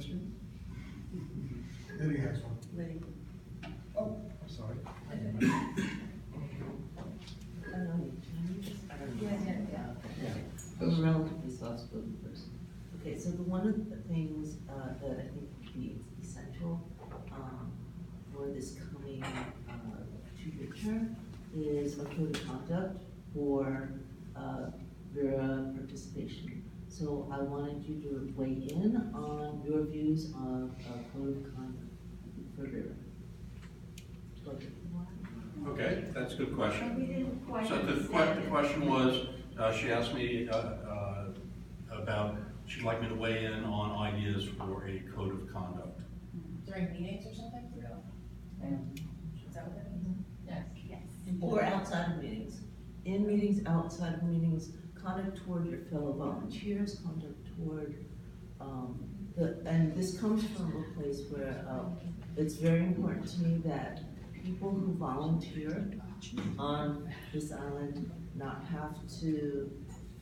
question? Liddy has one. Liddy. Oh, I'm sorry. I'm a relatively soft-spoken person. Okay, so one of the things that I think would be essential for this coming two-year term is a code of conduct for RIRA participation. So I wanted you to weigh in on your views on a code of conduct for RIRA. Okay, that's a good question. We didn't quite So the question was, she asked me about, she'd like me to weigh in on ideas for a code of conduct. During meetings or something? Is that what that means? Yes. Yes. Or outside of meetings. In meetings, outside of meetings, conduct toward your fellow volunteers, conduct toward, and this comes from a place where it's very important to me that people who volunteer on this island not have to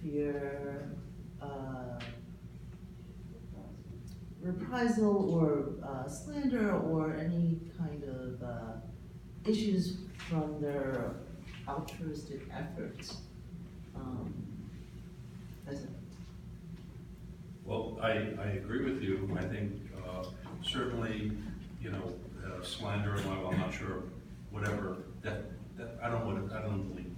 fear reprisal or slander or any kind of issues from their altruistic efforts. Well, I agree with you. I think certainly, slander, well, I'm not sure, whatever, that I don't believe,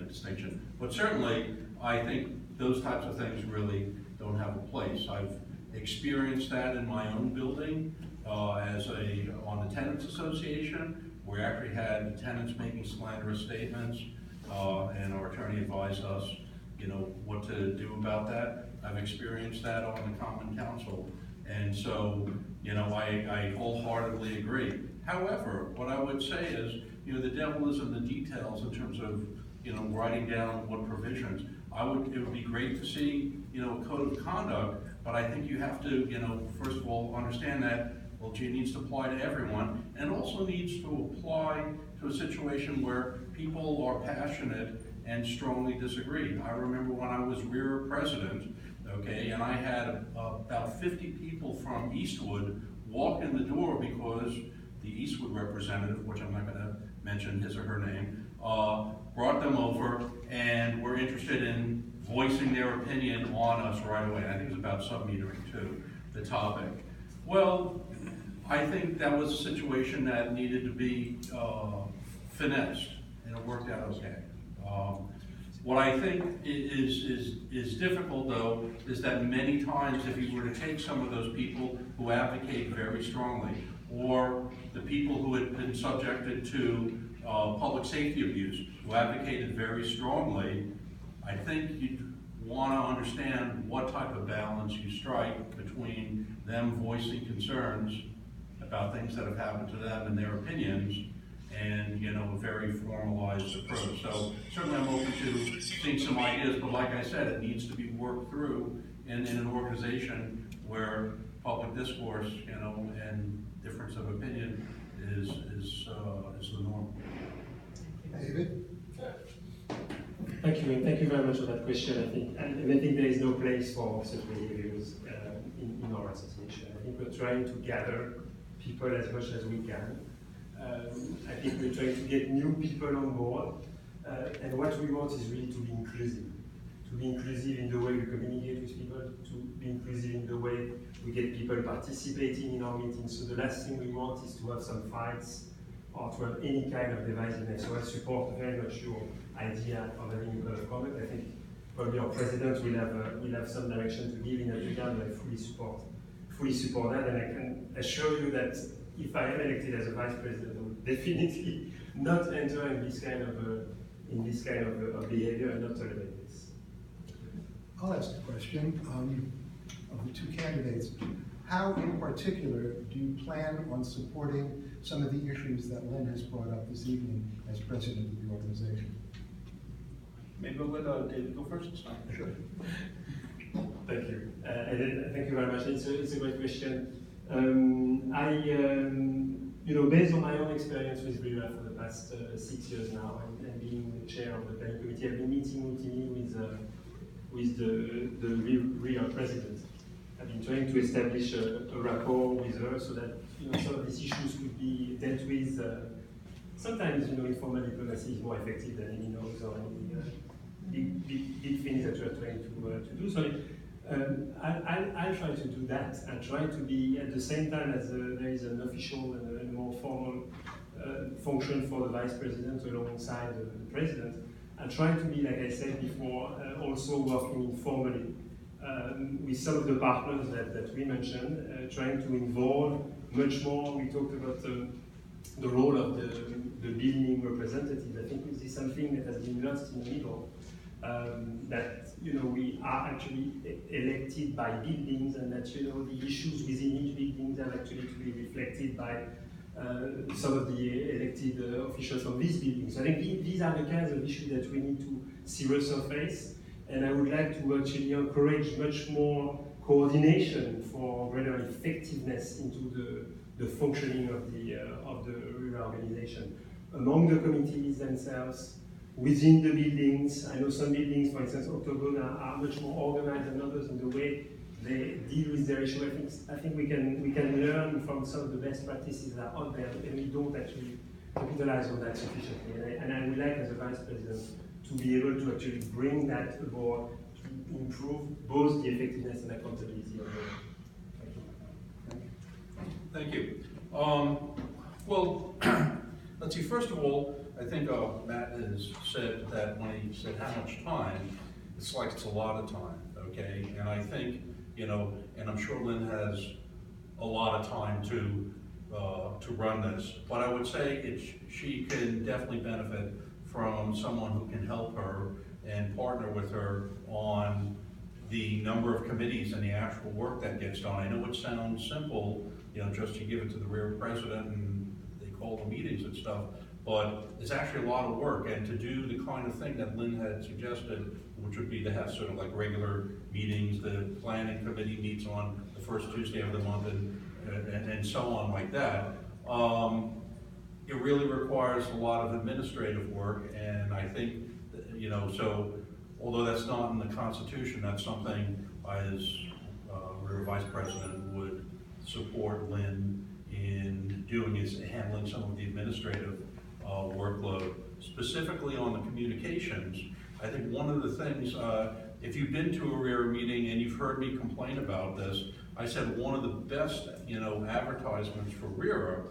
distinction. But certainly, I think those types of things really don't have a place. I've experienced that in my own building on the tenants association. We actually had tenants making slanderous statements, and our attorney advised us, what to do about that. I've experienced that on the Common Council, and so, I wholeheartedly agree. However, what I would say is, the devil is in the details in terms of, writing down what provisions. It would be great to see, a code of conduct, but I think you have to, first of all, understand that, well, gee, it needs to apply to everyone, and also needs to apply to a situation where people are passionate and strongly disagree. I remember when I was RIRA president, okay, and I had about 50 people from Eastwood walk in the door because the Eastwood representative, which I'm not going to mention his or her name, brought them over and were interested in voicing their opinion on us right away. I think it was about sub-metering too, the topic. Well, I think that was a situation that needed to be finessed, and it worked out okay. What I think is difficult, though, is that many times if you were to take some of those people who advocate very strongly, or the people who had been subjected to public safety abuse, who advocated very strongly, I think you'd want to understand what type of balance you strike between them voicing concerns about things that have happened to them and their opinions, and a very formalized approach. So certainly I'm open to seeing some ideas, but like I said, it needs to be worked through in an organization where public discourse, and difference of opinion is the norm. David? Thank you, and thank you very much for that question. I think there is no place for such behaviors in our association. I think we're trying to gather people as much as we can. I think we're trying to get new people on board, and what we want is really to be inclusive in the way we communicate with people, to be inclusive in the way we get people participating in our meetings. So the last thing we want is to have some fights or to have any kind of divisiveness. So I support very much your idea of having a code of conduct. I think probably our president will have some direction to give in that regard, but I fully support that, and I can assure you that if I am elected as a vice president, I will definitely not enter in this kind of behavior and not tolerate this. I'll ask the question of the two candidates. How in particular do you plan on supporting some of the issues that Lynn has brought up this evening as president of the organization? Maybe we'll let David go first this time. Sure. Thank you. Thank you very much. It's a great question. Based on my own experience with RIRA for the past 6 years now, and being the chair of the planning committee, I've been meeting routinely with the RIRA president. I've been trying to establish a rapport with her so that some of these issues could be dealt with. Sometimes informal diplomacy is more effective than any no's or any big things that you're trying to do. So I'll try to do that. I'll try to be at the same time as there is an official and a more formal function for the vice president alongside the president. I'll try to be, like I said before, also working informally with some of the partners that we mentioned, trying to involve much more. We talked about the role of the building representative. I think this is something that has been lost in the middle. That we are actually elected by buildings, and that the issues within each building are actually to be reflected by some of the elected officials of these buildings. So I think these are the kinds of issues that we need to see resurface, and I would like to actually encourage much more coordination for greater effectiveness into the functioning of the RIRA organization among the committees themselves, within the buildings. I know some buildings, for instance, Octagon, are much more organized than others in the way they deal with their issue. I think we can learn from some of the best practices that are out there, and we don't actually capitalize on that sufficiently. And I would like, as a vice president, to be able to actually bring that aboard to improve both the effectiveness and accountability of the. Thank you. Well, let's see, first of all, I think Matt has said that when he said how much time, it's like it's a lot of time, okay? And I think, and I'm sure Lynn has a lot of time to run this, but I would say she can definitely benefit from someone who can help her and partner with her on the number of committees and the actual work that gets done. I know it sounds simple, just to give it to the RIRA president and they call the meetings and stuff, but it's actually a lot of work, and to do the kind of thing that Lynn had suggested, which would be to have sort of like regular meetings, the planning committee meets on the first Tuesday of the month, and so on like that. It really requires a lot of administrative work, and I think, so although that's not in the Constitution, that's something I, as RIRA Vice President, would support Lynn in doing, is handling some of the administrative workload. Specifically on the communications, I think one of the things, if you've been to a RIRA meeting and you've heard me complain about this, I said one of the best, advertisements for RIRA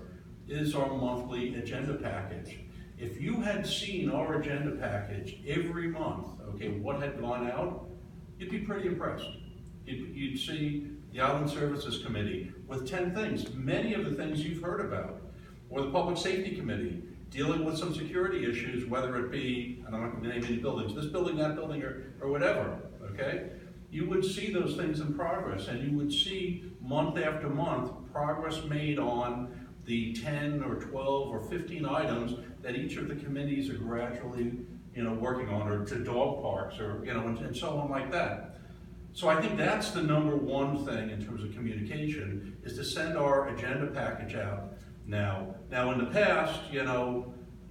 is our monthly agenda package. If you had seen our agenda package every month, okay, what had gone out, you'd be pretty impressed. You'd see the Island Services Committee with 10 things, many of the things you've heard about, or the Public Safety Committee, dealing with some security issues, whether it be, and I'm not going to name any buildings, this building, that building, or whatever, okay? You would see those things in progress, and you would see month after month progress made on the 10 or 12 or 15 items that each of the committees are gradually, working on, or to dog parks, or, and so on like that. So I think that's the number one thing in terms of communication, is to send our agenda package out. Now in the past,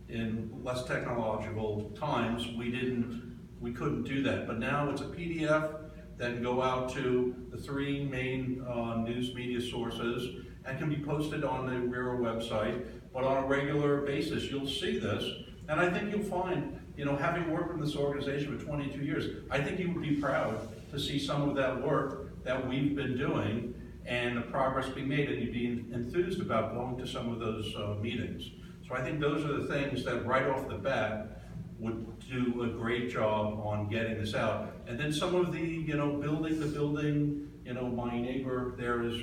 in less technological times, we couldn't do that. But now it's a PDF that can go out to the 3 main news media sources and can be posted on the RIRA website. But on a regular basis, you'll see this. And I think you'll find, having worked in this organization for 22 years, I think you would be proud to see some of that work that we've been doing and the progress being made, and you'd be enthused about going to some of those meetings. So I think those are the things that right off the bat would do a great job on getting this out. And then some of the, building the building, my neighbor there is,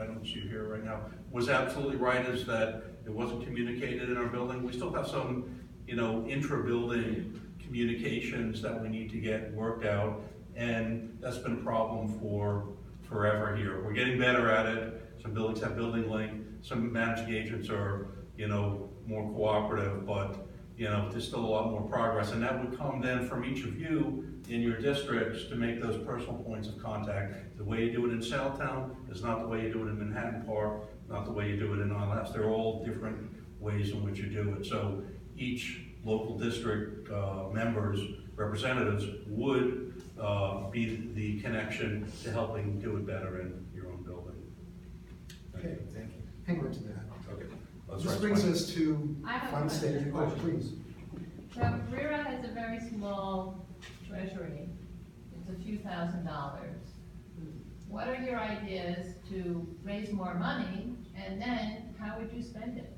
I don't see you here right now, was absolutely right, is that it wasn't communicated in our building. We still have some, intra-building communications that we need to get worked out, and that's been a problem for forever here. We're getting better at it. Some buildings have building link, some managing agents are, more cooperative, but, there's still a lot more progress, and that would come then from each of you in your districts to make those personal points of contact. The way you do it in Southtown is not the way you do it in Manhattan Park, not the way you do it in Island. They're all different ways in which you do it. So each local district members, representatives, would be the connection to helping do it better in your own building. Okay, thank you. Hang on to that. Okay. This brings us to I have a fund question. stage. Oh, please. So RIRA has a very small treasury. It's a few $1,000s. What are your ideas to raise more money, and then how would you spend it?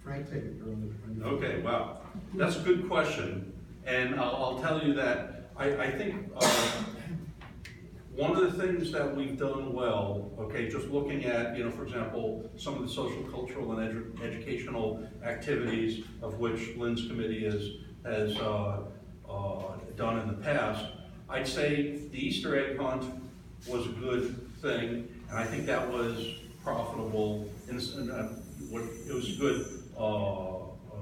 Frank, take it. You're on the. Okay, wow, that's a good question, and I'll tell you that I think one of the things that we've done well, okay, just looking at, for example, some of the social, cultural, and educational activities of which Lynn's committee has done in the past, I'd say the Easter egg hunt was a good thing, and I think that was profitable. It was a good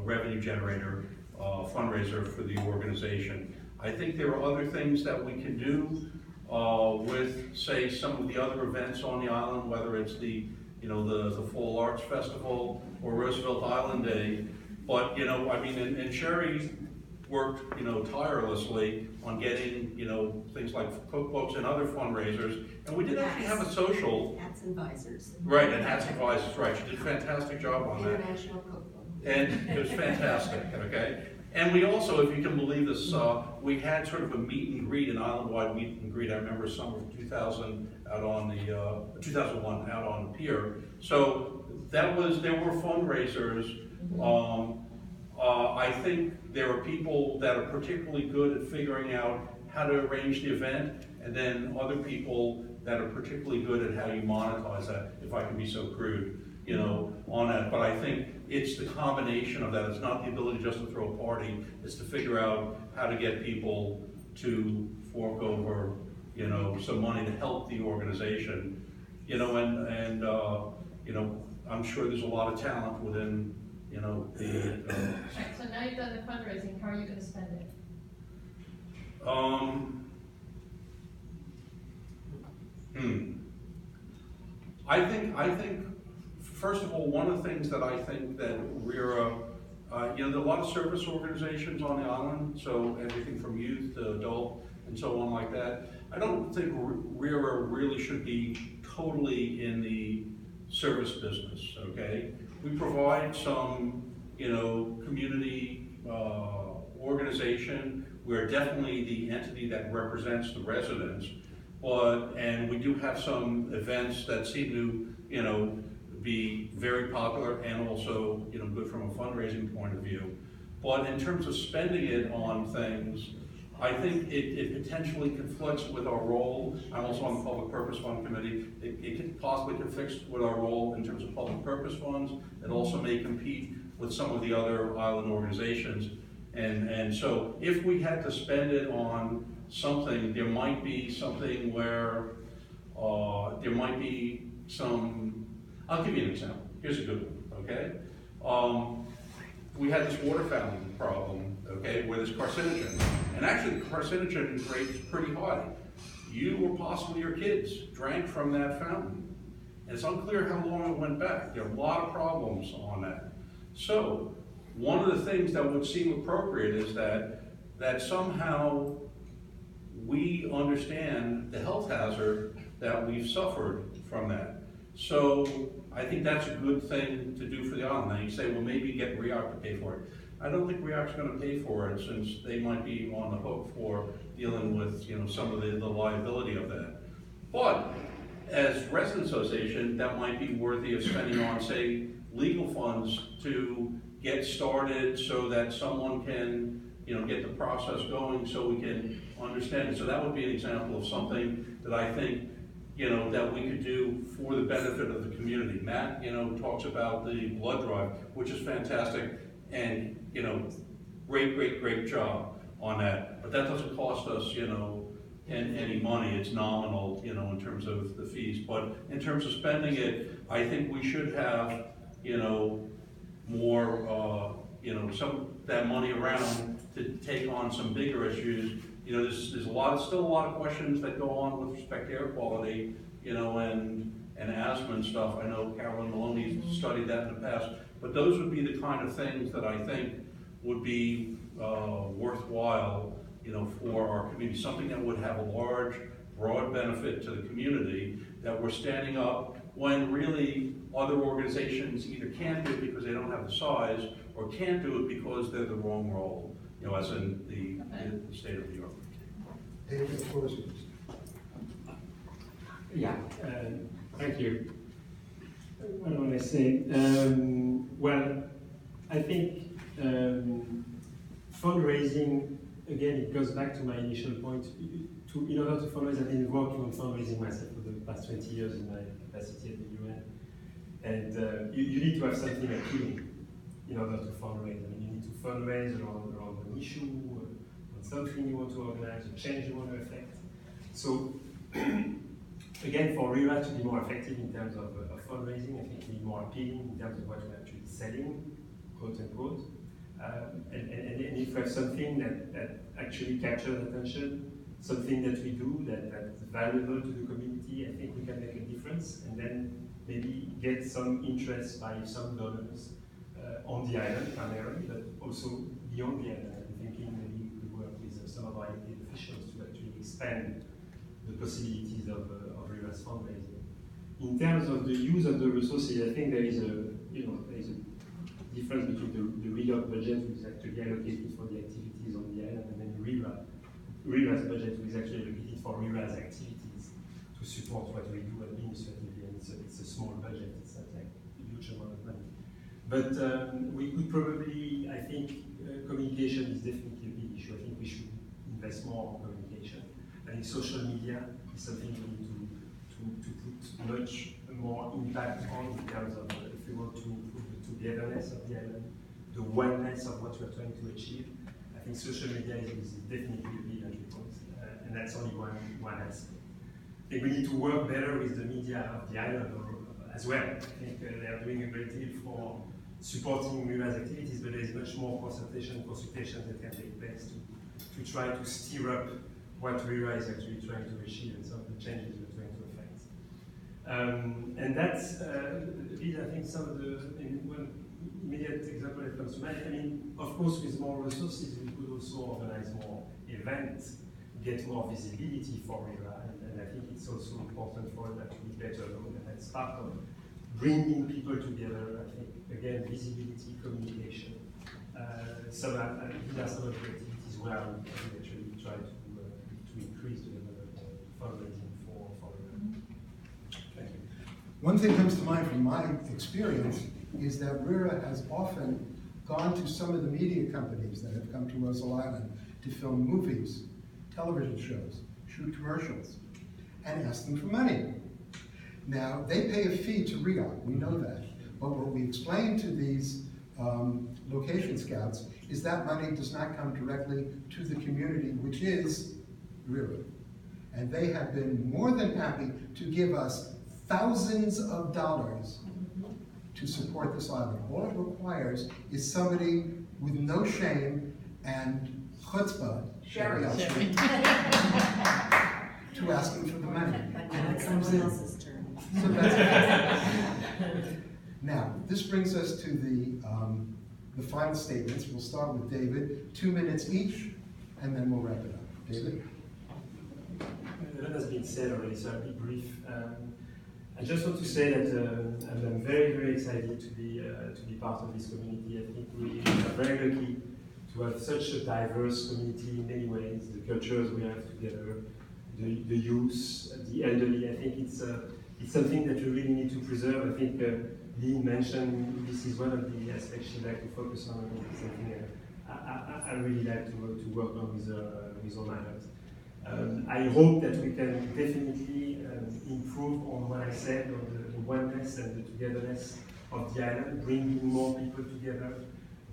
revenue generator, fundraiser for the organization. I think there are other things that we can do with, say, some of the other events on the island, whether it's the Fall Arts Festival or Roosevelt Island Day. But and Sherry worked tirelessly on getting things like cookbooks and other fundraisers, and we did actually have a social. Hats and visors. Right, and Hats and Visors, right. She did a fantastic job on that. International cookbook. And it was fantastic, okay? And we also, if you can believe this, we had sort of a meet and greet, an island-wide meet and greet. I remember summer of 2000 out on the 2001 out on the pier. So there were fundraisers. I think there are people that are particularly good at figuring out how to arrange the event, and then other people that are particularly good at how you monetize that, if I can be so crude, on that. But I think it's the combination of that. It's not the ability just to throw a party. It's to figure out how to get people to fork over, some money to help the organization, and I'm sure there's a lot of talent within, the. Right, so now you've done the fundraising, how are you gonna spend it? I think, first of all, one of the things that I think that RIRA, there are a lot of service organizations on the island, so everything from youth to adult and so on like that. I don't think RIRA really should be totally in the service business, okay? We provide some, community organization. We're definitely the entity that represents the residents, and we do have some events that seem to, be very popular and also, good from a fundraising point of view. But in terms of spending it on things, I think it potentially conflicts with our role. I'm also on the Public Purpose Fund Committee. It could possibly conflict with our role in terms of public purpose funds. It also may compete with some of the other island organizations. And so if we had to spend it on something, there might be something where there might be some, I'll give you an example. Here's a good one, okay? We had this water fountain problem, okay, where there's carcinogen. And actually the carcinogen rate is pretty high. You or possibly your kids drank from that fountain. And it's unclear how long it went back. There are a lot of problems on that. So one of the things that would seem appropriate is that somehow we understand the health hazard that we've suffered from that. So I think that's a good thing to do for the island. Now you say, well, maybe get RIRA to pay for it. I don't think RIRA's going to pay for it, since they might be on the hook for dealing with some of the liability of that. But as resident association, that might be worthy of spending on, say, legal funds to get started so that someone can get the process going so we can understand it. So that would be an example of something that I think that we could do for the benefit of the community. Matt, talks about the blood drive, which is fantastic, and, great job on that. But that doesn't cost us, any money. It's nominal, in terms of the fees. But in terms of spending it, I think we should have, more, some that money around to take on some bigger issues. There's still a lot of questions that go on with respect to air quality, and asthma and stuff. I know Carolyn Maloney's studied that in the past, but those would be the kind of things that I think would be worthwhile, for our community, something that would have a large, broad benefit to the community, that we're standing up when really other organizations either can't do it because they don't have the size, or can't do it because they're the wrong role, as in the state of New York. David, the floor is yours. Yeah, thank you. What do I want to say? Well, I think fundraising, again, it goes back to my initial point. In order to fundraise, I've been working on fundraising myself for the past 20 years in my capacity at the UN. And you need to have something appealing in order to fundraise. I mean, you need to fundraise around an issue, on something you want to organize, a change you want to affect. So, again, for RIRA to be more effective in terms of fundraising, I think we need more appealing in terms of what we're actually selling, quote unquote. And if we have something that actually captures attention, something that we do that's valuable to the community, I think we can make a difference, and then maybe get some interest by some donors on the island primarily, but also beyond the island. I'm thinking maybe we could work with some of our elected officials to actually expand the possibilities of RIRA's fundraising. In terms of the use of the resources, I think there is a difference between the RIRA budget, which is actually allocated for the activities on the island, and then RIRA's budget, which is actually allocated for RIRA's activities to support what we do administratively, and it's a small budget, it's not like a huge amount of money. But we could probably, I think, communication is definitely a big issue. I think we should invest more on communication. I think social media is something we need to put much more impact on in terms of if we want to improve the togetherness of the island, the oneness of what we're trying to achieve. I think social media is definitely a big entry point, and that's only one aspect. I think we need to work better with the media of the island as well. I think they are doing a great deal for supporting RIRA's activities, but there is much more consultation that can take place to try to steer up what RIRA is actually trying to achieve and some of the changes we're trying to affect. And that's, these I think some of the, one immediate example that comes to mind. I mean, of course, with more resources, we could also organize more events, get more visibility for RIRA, and I think it's also important for that to be better known, and that's part of bringing people together. I think, again, visibility, communication. These are some of the activities where we actually try to increase the level of fundraising for RIRA. Thank you. One thing comes to mind from my experience is that RIRA has often gone to some of the media companies that have come to Roosevelt Island to film movies, television shows, shoot commercials, and ask them for money. Now, they pay a fee to RIRA, we know that, but what we explain to these location scouts is that money does not come directly to the community, which is RIRA. And they have been more than happy to give us thousands of dollars to support this island. All it requires is somebody with no shame and chutzpah to ask them for the money. And it comes in. So that's now, this brings us to the final statements. We'll start with David, 2 minutes each, and then we'll wrap it up. David? A lot has been said already, so I'll be brief. I just want to say that I'm very, very excited to be part of this community. I think we are very lucky to have such a diverse community in many ways. The cultures we have together, the youth, the elderly. I think it's something that we really need to preserve. I think Lynn mentioned this is one of the aspects she'd like to focus on. It's something I really like to work on with all my heart. I hope that we can definitely improve on what I said, on the oneness and the togetherness of the island, bringing more people together,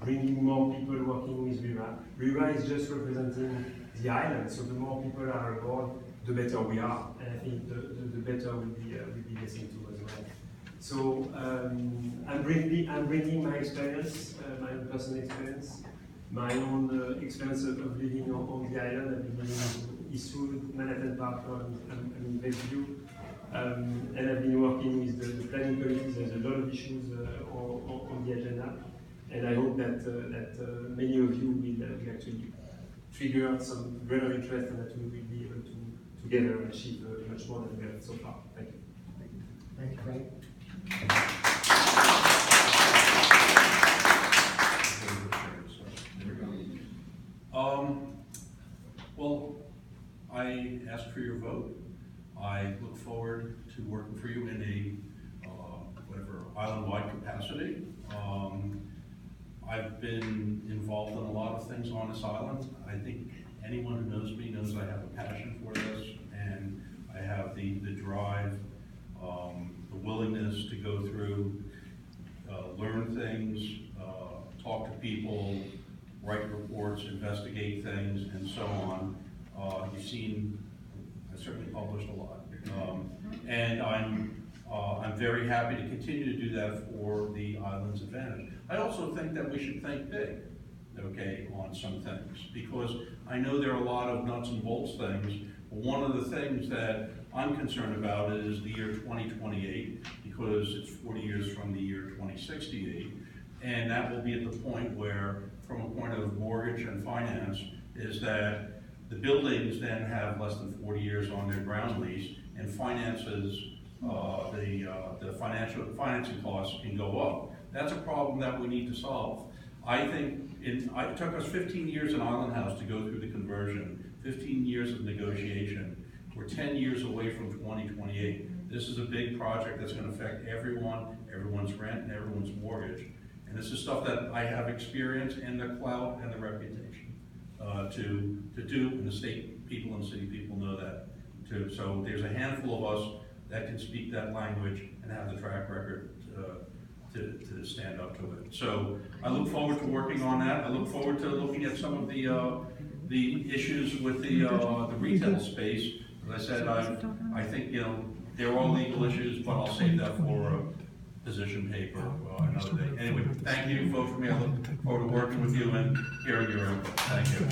bringing more people working with RIRA. RIRA is just representing the island, so the more people are aboard, the better we are, and I think the better we'll be listening to as well. So I'm bringing my experience, my own personal experience, my own experience of living on the island. I've been living in Eastwood, Manhattan Park, and in Bellevue, and I've been working with the planning committees. There's a lot of issues on the agenda, and I hope that many of you will actually trigger some greater interest and that we will be able to together achieve much more than we have so far. Thank you. Thank you, Frank. Well, I ask for your vote. I look forward to working for you in a, whatever, island-wide capacity. I've been involved in a lot of things on this island. I think anyone who knows me knows I have a passion for this, and I have the drive, the willingness to go through, learn things, talk to people, write reports, investigate things, and so on. You've seen, I certainly published a lot. And I'm very happy to continue to do that for the island's advantage. I also think that we should think big, okay, on some things, because I know there are a lot of nuts and bolts things. But one of the things that I'm concerned about is the year 2028, because it's 40 years from the year 2068. And that will be at the point where, from a point of mortgage and finance, is that the buildings then have less than 40 years on their ground lease, and finances, the financing costs can go up. That's a problem that we need to solve. I think it took us 15 years in Island House to go through the conversion, 15 years of negotiation. We're 10 years away from 2028. This is a big project that's going to affect everyone, everyone's rent, and everyone's mortgage. And this is stuff that I have experience and the clout and the reputation to do, and the state people and city people know that too. So there's a handful of us that can speak that language and have the track record to stand up to it. So I look forward to working on that. I look forward to looking at some of the issues with the retail space. As I said, I think, you know, they're all legal issues, but I'll save that for a position paper another day. Anyway, thank you, vote for me. I look forward to working with you and hearing your input. Thank you.